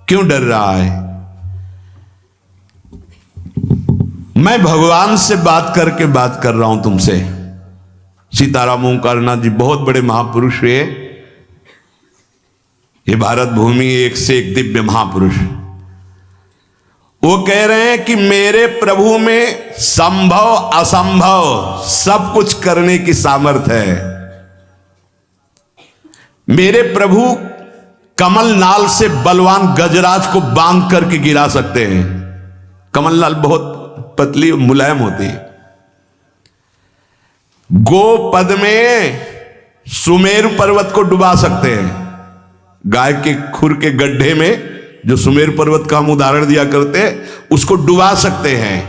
क्यों डर रहा है? मैं भगवान से बात कर रहा हूं तुमसे। सीताराम ओंकारनाथ जी बहुत बड़े महापुरुष हुए। ये भारत भूमि एक से एक दिव्य महापुरुष। वो कह रहे हैं कि मेरे प्रभु में संभव असंभव सब कुछ करने की सामर्थ्य है। मेरे प्रभु कमल नाल से बलवान गजराज को बांध करके गिरा सकते हैं। कमल नाल बहुत पतली मुलायम होती है। गोपद में सुमेरु पर्वत को डुबा सकते हैं। गाय के खुर के गड्ढे में जो सुमेरु पर्वत का हम उदाहरण दिया करते हैं, उसको डुबा सकते हैं।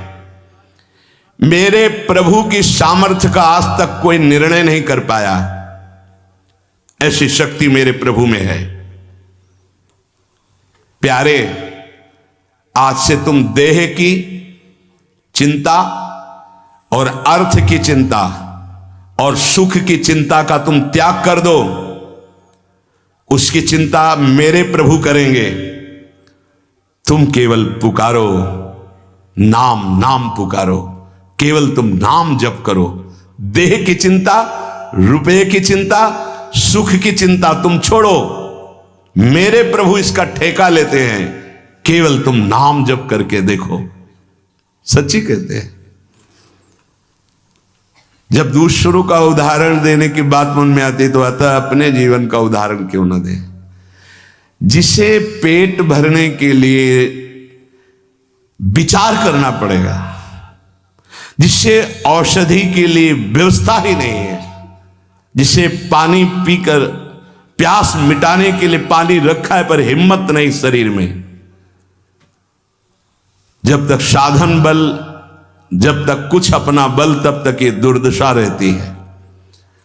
मेरे प्रभु की सामर्थ्य का आज तक कोई निर्णय नहीं कर पाया। ऐसी शक्ति मेरे प्रभु में है। प्यारे, आज से तुम देह की चिंता और अर्थ की चिंता और सुख की चिंता का तुम त्याग कर दो। उसकी चिंता मेरे प्रभु करेंगे। तुम केवल पुकारो, नाम नाम पुकारो। केवल तुम नाम जप करो। देह की चिंता, रुपए की चिंता, सुख की चिंता तुम छोड़ो। मेरे प्रभु इसका ठेका लेते हैं। केवल तुम नाम जप करके देखो। सच्ची कहते हैं। जब दूसरों का उदाहरण देने की बात मन में आती तो आता अपने जीवन का उदाहरण क्यों न दे। जिसे पेट भरने के लिए विचार करना पड़ेगा, जिससे औषधि के लिए व्यवस्था ही नहीं है, जिसे पानी पीकर प्यास मिटाने के लिए पानी रखा है पर हिम्मत नहीं शरीर में, जब तक साधन बल, जब तक कुछ अपना बल, तब तक ये दुर्दशा रहती है।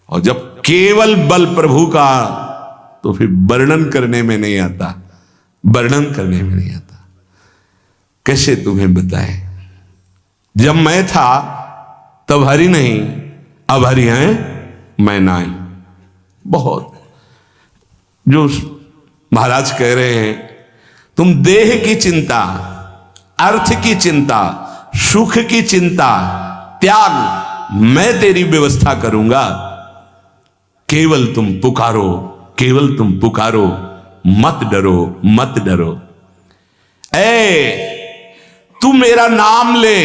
और जब केवल बल प्रभु का, तो फिर वर्णन करने में नहीं आता। वर्णन करने में नहीं आता। कैसे तुम्हें बताएं? जब मैं था तब हरि नहीं, अब हरि हैं मैं नाय। बहुत जो महाराज कह रहे हैं, तुम देह की चिंता, अर्थ की चिंता, सुख की चिंता त्याग, मैं तेरी व्यवस्था करूंगा। केवल तुम पुकारो, केवल तुम पुकारो। मत डरो, मत डरो। तू मेरा नाम ले।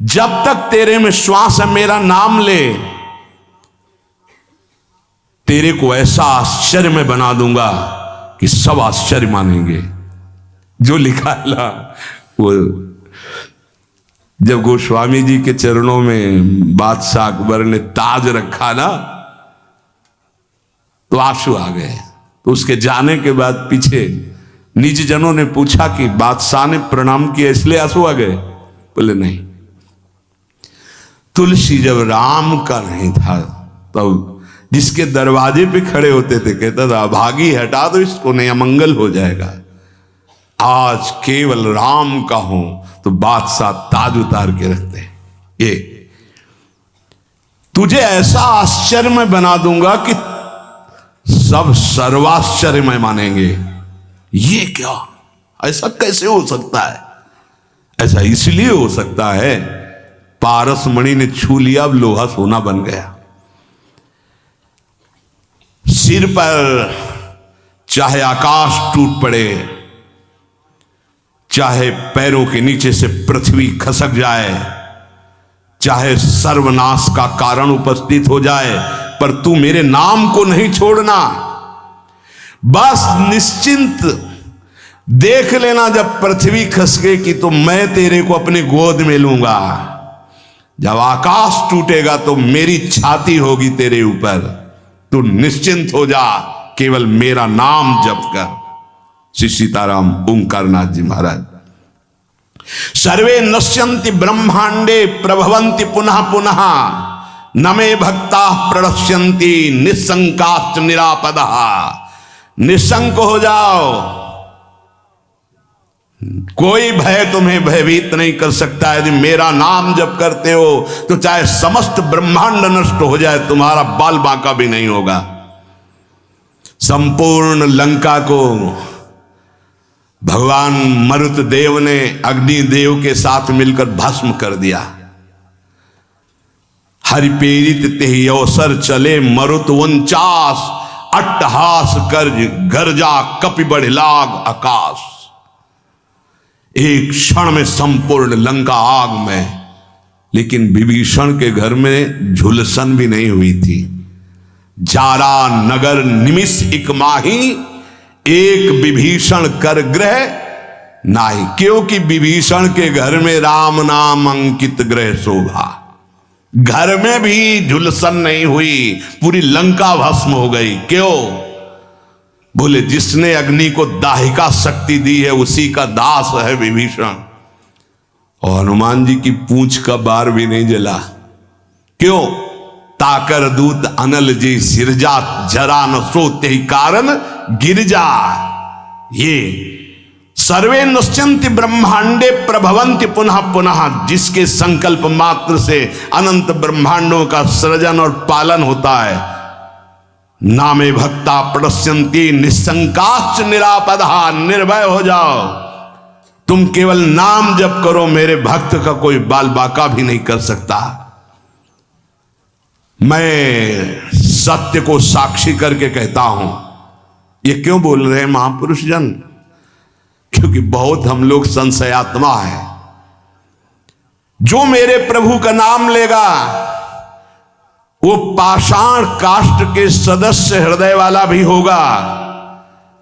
जब तक तेरे में श्वास है मेरा नाम ले। तेरे को ऐसा आश्चर्य में बना दूंगा कि सब आश्चर्य मानेंगे। जो लिखा है ना, वो जब गोस्वामी जी के चरणों में बादशाह अकबर ने ताज रखा ना, तो आंसू आ गए। तो उसके जाने के बाद पीछे निज जनों ने पूछा कि बादशाह ने प्रणाम किया इसलिए आंसू आ गए? बोले नहीं, तुलसी जब राम का नहीं था तब जिसके दरवाजे पे खड़े होते थे कहता था भागी हटा दो इसको, नहीं अमंगल हो जाएगा। आज केवल राम का हूं तो बादशाह ताज उतार के रखते हैं। ये तुझे ऐसा आश्चर्य में बना दूंगा कि सब सर्वाश्चर्य में मानेंगे। ये क्या, ऐसा कैसे हो सकता है? ऐसा इसलिए हो सकता है, पारस मणि ने छू लिया, अब लोहा सोना बन गया। सिर पर चाहे आकाश टूट पड़े, चाहे पैरों के नीचे से पृथ्वी खसक जाए, चाहे सर्वनाश का कारण उपस्थित हो जाए, पर तू मेरे नाम को नहीं छोड़ना। बस निश्चिंत देख लेना, जब पृथ्वी खसकेगी तो मैं तेरे को अपनी गोद में लूंगा। जब आकाश टूटेगा तो मेरी छाती होगी तेरे ऊपर। तू निश्चिंत हो जा, केवल मेरा नाम जप कर। श्री सीताराम ओंकारनाथ जी महाराज। सर्वे नश्यन्ति ब्रह्मांडे प्रभवन्ति पुनः पुनः, न मे भक्ता प्रणश्यन्ति निशंकाश्च निरापदः। निशंक हो जाओ, कोई भय तुम्हें भयभीत नहीं कर सकता। यदि मेरा नाम जप करते हो तो चाहे समस्त ब्रह्मांड नष्ट हो जाए, तुम्हारा बाल बांका भी नहीं होगा। संपूर्ण लंका को भगवान मरुत देव ने अग्नि देव के साथ मिलकर भस्म कर दिया। हरि प्रेरित तेहि अवसर चले मरुत 49 अट्टहास कर्ज गर्जा कपि बढ़ लाग आकाश। एक क्षण में संपूर्ण लंका आग में, लेकिन विभीषण के घर में झुलसन भी नहीं हुई थी। जारा नगर निमिष इक माही, एक विभीषण कर गृह नाही। क्योंकि विभीषण के घर में राम नाम अंकित गृह शोभा। घर में भी झुलसन नहीं हुई, पूरी लंका भस्म हो गई। क्यों? बोले जिसने अग्नि को दाहिका शक्ति दी है उसी का दास है विभीषण। और हनुमान जी की पूंछ का बार भी नहीं जला। क्यों? ताकर दूत अनल जी सिरजा, जरा न सोते ही कारण गिरजा। ये सर्वे नश्यन्ति ब्रह्मांडे प्रभवन्ति पुनः पुनः, जिसके संकल्प मात्र से अनंत ब्रह्मांडों का सृजन और पालन होता है। नामे भक्ता प्रणश्यन्ति निशंकाश्च निरापदा। निर्भय हो जाओ, तुम केवल नाम जप करो, मेरे भक्त का कोई बाल बाका भी नहीं कर सकता। मैं सत्य को साक्षी करके कहता हूं। ये क्यों बोल रहे हैं महापुरुष जन? क्योंकि बहुत हम लोग संशयात्मा है। जो मेरे प्रभु का नाम लेगा वो पाषाण काष्ठ के सदस्य हृदय वाला भी होगा,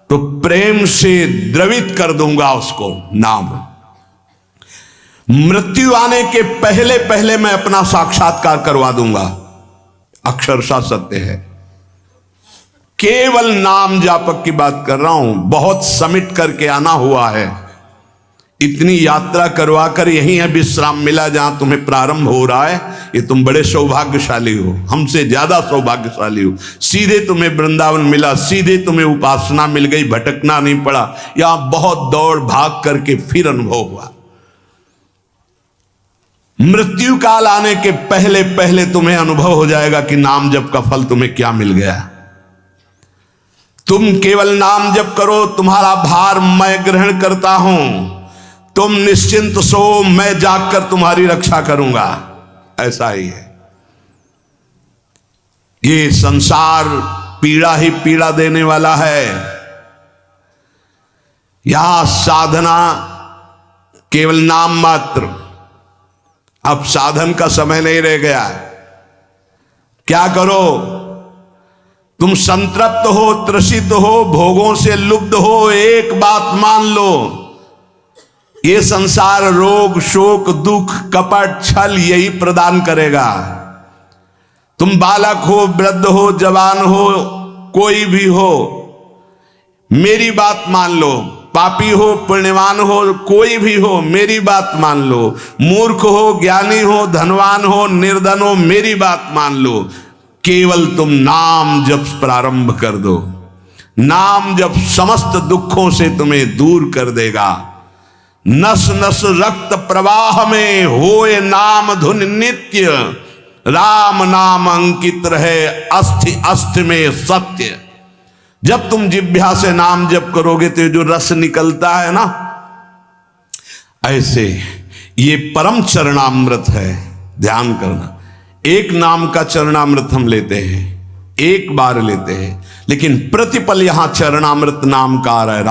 तो प्रेम से द्रवित कर दूंगा उसको नाम। मृत्यु आने के पहले पहले मैं अपना साक्षात्कार करवा दूंगा। अक्षरशः सत्य है। केवल नाम जापक की बात कर रहा हूं। बहुत समिट करके आना हुआ है। इतनी यात्रा करवा कर यहीं है विश्राम मिला जहां तुम्हें प्रारंभ हो रहा है। ये तुम बड़े सौभाग्यशाली हो, हमसे ज्यादा सौभाग्यशाली हो। सीधे तुम्हें वृंदावन मिला, सीधे तुम्हें उपासना मिल गई, भटकना नहीं पड़ा। यहां बहुत दौड़ भाग करके फिर अनुभव हुआ। मृत्यु काल आने के पहले पहले तुम्हें अनुभव हो जाएगा कि नाम जप का फल तुम्हें क्या मिल गया। तुम केवल नाम जप करो, तुम्हारा भार मैं ग्रहण करता हूं। तुम निश्चिंत सो, मैं जागकर तुम्हारी रक्षा करूंगा। ऐसा ही है। ये संसार पीड़ा ही पीड़ा देने वाला है। यहां साधना केवल नाम मात्र। अब साधन का समय नहीं रह गया। क्या करो? तुम संतृप्त हो, त्रसित हो, भोगों से लुब्ध हो, एक बात मान लो, ये संसार रोग शोक दुख कपट छल यही प्रदान करेगा। तुम बालक हो, वृद्ध हो, जवान हो, कोई भी हो, मेरी बात मान लो। पापी हो, पुण्यवान हो, कोई भी हो, मेरी बात मान लो। मूर्ख हो, ज्ञानी हो, धनवान हो, निर्धन हो, मेरी बात मान लो। केवल तुम नाम जप प्रारंभ कर दो। नाम जप समस्त दुखों से तुम्हें दूर कर देगा। नस नस रक्त प्रवाह में होए नाम धुन नित्य। राम नाम अंकित रहे अस्थि अस्थि में सत्य। जब तुम जिह्वा से नाम जप करोगे तो जो रस निकलता है ना, ऐसे ये परम चरणामृत है। ध्यान करना, एक नाम का चरणामृत हम लेते हैं, एक बार लेते हैं, लेकिन प्रतिपल यहां चरणामृत नाम का आ रहा है।